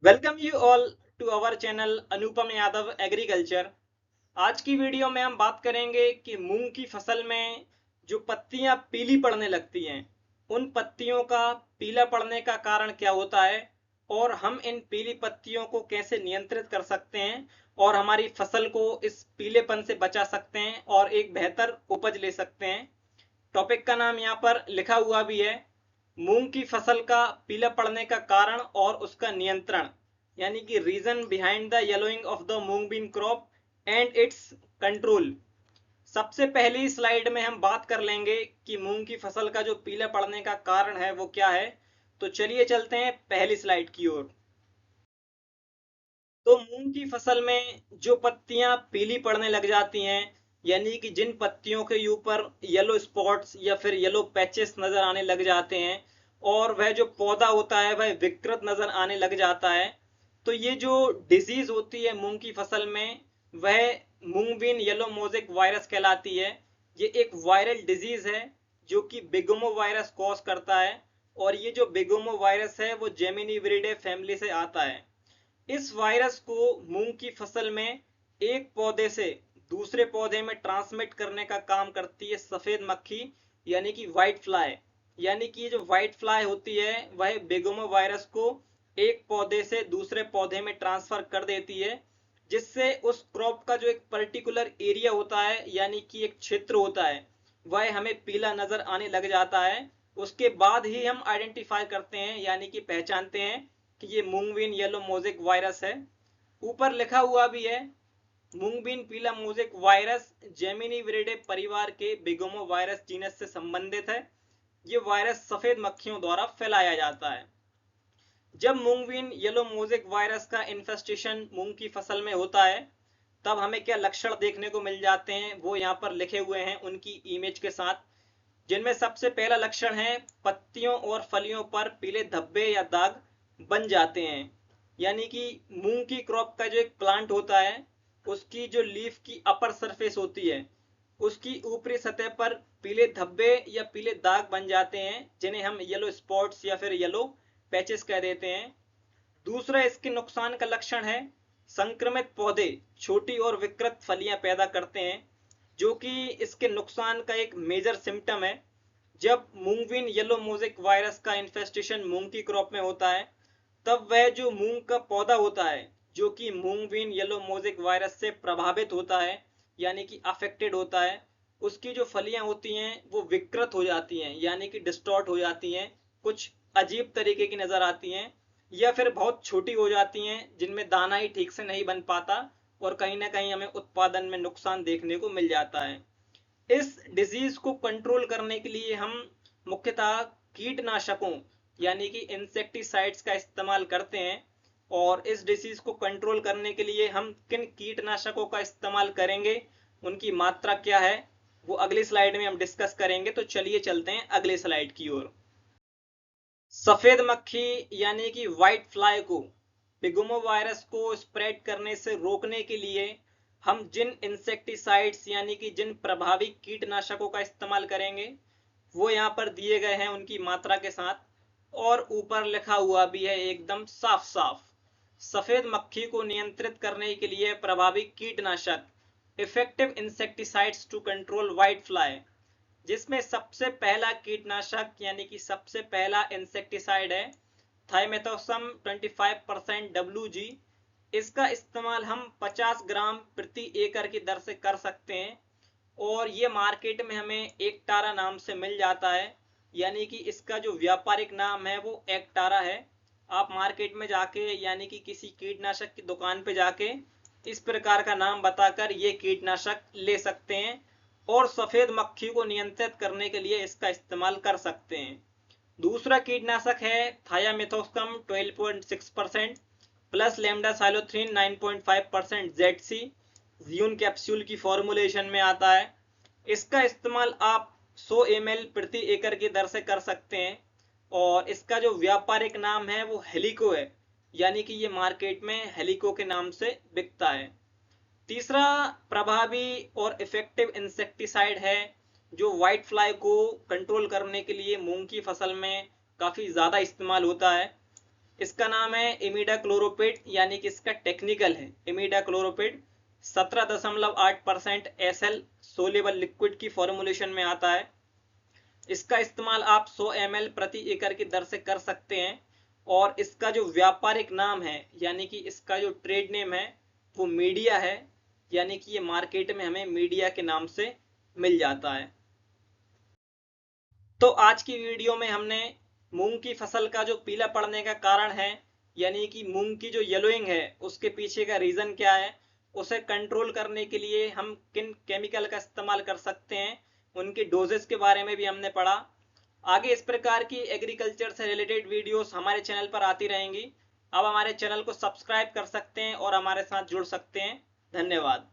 Welcome you all to our channel Anupam Yadav agriculture. आज की video में हम बात करेंगे कि मूंग की फसल में जो पत्तियां पीली पड़ने लगती हैं, उन पत्तियों का पीला पड़ने का कारण क्या होता है और हम इन पीली पत्तियों को कैसे नियंत्रित कर सकते हैं और हमारी फसल को इस पीलेपन से बचा सकते हैं और एक बेहतर उपज ले सकते हैं। टॉपिक का नाम यहाँ पर लिखा हुआ भी है, मूंग की फसल का पीला पड़ने का कारण और उसका नियंत्रण, यानी कि reason behind the yellowing of the moong bean crop and its control. सबसे पहली स्लाइड में हम बात कर लेंगे कि मूंग की फसल का जो पीला पड़ने का कारण है वो क्या है। तो चलिए चलते हैं पहली स्लाइड की ओर। तो मूंग की फसल में जो पत्तियां पीली पड़ने लग जाती हैं, यानी कि जिन पत्तियों के ऊपर येलो स्पॉट्स या फिर येलो पैचेस नजर आने लग जाते हैं और वह जो पौधा होता है वह विकृत नजर आने लग जाता है, तो ये जो डिजीज होती है मूंग की फसल में, वह मूंग बीन येलो मोजेक वायरस कहलाती है। ये एक वायरल डिजीज है जो कि बिगोमो वायरस कॉज करता है, और ये जो बिगोमो वायरस है वो जेमिनीविरिडे फैमिली से आता है। इस वायरस को मूंग की फसल में एक पौधे से दूसरे पौधे में ट्रांसमिट करने का काम करती है सफेद मक्खी, यानी कि व्हाइट फ्लाई। यानी कि जो व्हाइट फ्लाई होती है वह बिगोमो वायरस को एक पौधे से दूसरे पौधे में ट्रांसफर कर देती है, जिससे उस क्रॉप का जो एक पर्टिकुलर एरिया होता है, यानी कि एक क्षेत्र होता है, वह हमें पीला नजर आने लग जाता है। उसके बाद ही हम आइडेंटिफाई करते हैं, यानी कि पहचानते हैं कि ये मूंगबीन येलो मोजेक वायरस है। ऊपर लिखा हुआ भी है, मूंगबीन पीला मोजेक वायरस जेमिनीविरिडे परिवार के बिगोमो वायरस जीनस से संबंधित है। ये वायरस सफेद मक्खियों द्वारा फैलाया जाता है। जब मूंगबीन येलो मोजेक वायरस का इन्फेस्टेशन मूंग की फसल में होता है, तब हमें क्या लक्षण देखने को मिल जाते हैं वो यहाँ पर लिखे हुए हैं उनकी इमेज के साथ। जिनमें सबसे पहला लक्षण है, पत्तियों और फलियों पर पीले धब्बे या दाग बन जाते हैं। यानी कि मूंग की क्रॉप का जो एक प्लांट होता है, उसकी जो लीफ की अपर सरफेस होती है, उसकी ऊपरी सतह पर पीले धब्बे या पीले दाग बन जाते हैं, जिन्हें हम येलो स्पॉट्स या फिर येलो पैचेस कह देते हैं। दूसरा इसके नुकसान का लक्षण है, संक्रमित पौधे छोटी और विकृत फलियां पैदा करते हैं, जो कि इसके नुकसान का एक मेजर सिम्टम है। जब मूंगबीन येलो मोजेक वायरस का इन्फेस्टेशन मूंग की क्रॉप में होता है, तब वह जो मूंग का पौधा होता है जो कि मूंगबीन येलो मोजेक वायरस से प्रभावित होता है, यानी कि अफेक्टेड होता है, उसकी जो फलियां होती हैं वो विकृत हो जाती हैं, यानी कि डिस्टॉर्ट हो जाती हैं, कुछ अजीब तरीके की नजर आती हैं, या फिर बहुत छोटी हो जाती हैं जिनमें दाना ही ठीक से नहीं बन पाता, और कहीं ना कहीं हमें उत्पादन में नुकसान देखने को मिल जाता है। इस डिजीज को कंट्रोल करने के लिए हम मुख्यतः कीटनाशकों, यानी कि इंसेक्टिसाइड्स का इस्तेमाल करते हैं। और इस डिजीज को कंट्रोल करने के लिए हम किन कीटनाशकों का इस्तेमाल करेंगे, उनकी मात्रा क्या है, वो अगली स्लाइड में हम डिस्कस करेंगे। तो चलिए चलते हैं अगली स्लाइड की ओर। सफेद मक्खी यानी कि व्हाइट फ्लाई को, पिगुमो वायरस को स्प्रेड करने से रोकने के लिए हम जिन इंसेक्टिसाइड्स यानी कि जिन प्रभावी कीटनाशकों का इस्तेमाल करेंगे, वो यहाँ पर दिए गए हैं उनकी मात्रा के साथ, और ऊपर लिखा हुआ भी है एकदम साफ साफ। सफेद मक्खी को नियंत्रित करने के लिए प्रभावी कीटनाशक, effective insecticides to control white fly, जिसमें सबसे पहला कीटनाशक यानी कि सबसे पहला इंसेक्टिसाइड है थाइमेथोसम 25% WG। इसका इस्तेमाल हम 50 ग्राम प्रति एकड़ की दर से कर सकते हैं, और ये मार्केट में हमें एकटारा नाम से मिल जाता है, यानी कि इसका जो व्यापारिक नाम है वो एकटारा है। आप मार्केट में जाके यानी कि किसी कीटनाशक की दुकान पे जाके इस प्रकार का नाम बताकर ये कीटनाशक ले सकते हैं, और सफेद मक्खी को नियंत्रित करने के लिए इसका इस्तेमाल कर सकते हैं। दूसरा कीटनाशक है थायामिथोक्सम 12.6% प्लस लेमडासाइलोथ्रीन 9.5% ZC, जियून कैप्सूल की फॉर्मुलेशन में आता है। इसका इस्तेमाल आप 100 ml प्रति एकड़ की दर से कर सकते हैं, और इसका जो व्यापारिक नाम है वो हेलिको है, यानी कि ये मार्केट में हेलिको के नाम से बिकता है। तीसरा प्रभावी और इफेक्टिव इंसेक्टिसाइड है जो व्हाइट फ्लाई को कंट्रोल करने के लिए मूंग की फसल में काफी ज्यादा इस्तेमाल होता है, इसका नाम है इमिडाक्लोप्रिड, यानी कि इसका टेक्निकल है इमिडाक्लोप्रिड। 17.8% SL सोलेबल लिक्विड की फॉर्मुलेशन में आता है। इसका इस्तेमाल आप 100 ml प्रति एकड़ की दर से कर सकते हैं और इसका जो व्यापारिक नाम है यानी कि इसका जो ट्रेड नेम है वो मीडिया है, यानी कि ये मार्केट में हमें मीडिया के नाम से मिल जाता है। तो आज की वीडियो में हमने मूंग की फसल का जो पीला पड़ने का कारण है, यानी कि मूंग की जो येलोइंग है उसके पीछे का रीजन क्या है, उसे कंट्रोल करने के लिए हम किन केमिकल का इस्तेमाल कर सकते हैं, उनकी डोजेस के बारे में भी हमने पढ़ा। आगे इस प्रकार की एग्रीकल्चर से रिलेटेड वीडियोस हमारे चैनल पर आती रहेंगी। अब हमारे चैनल को सब्सक्राइब कर सकते हैं और हमारे साथ जुड़ सकते हैं। धन्यवाद।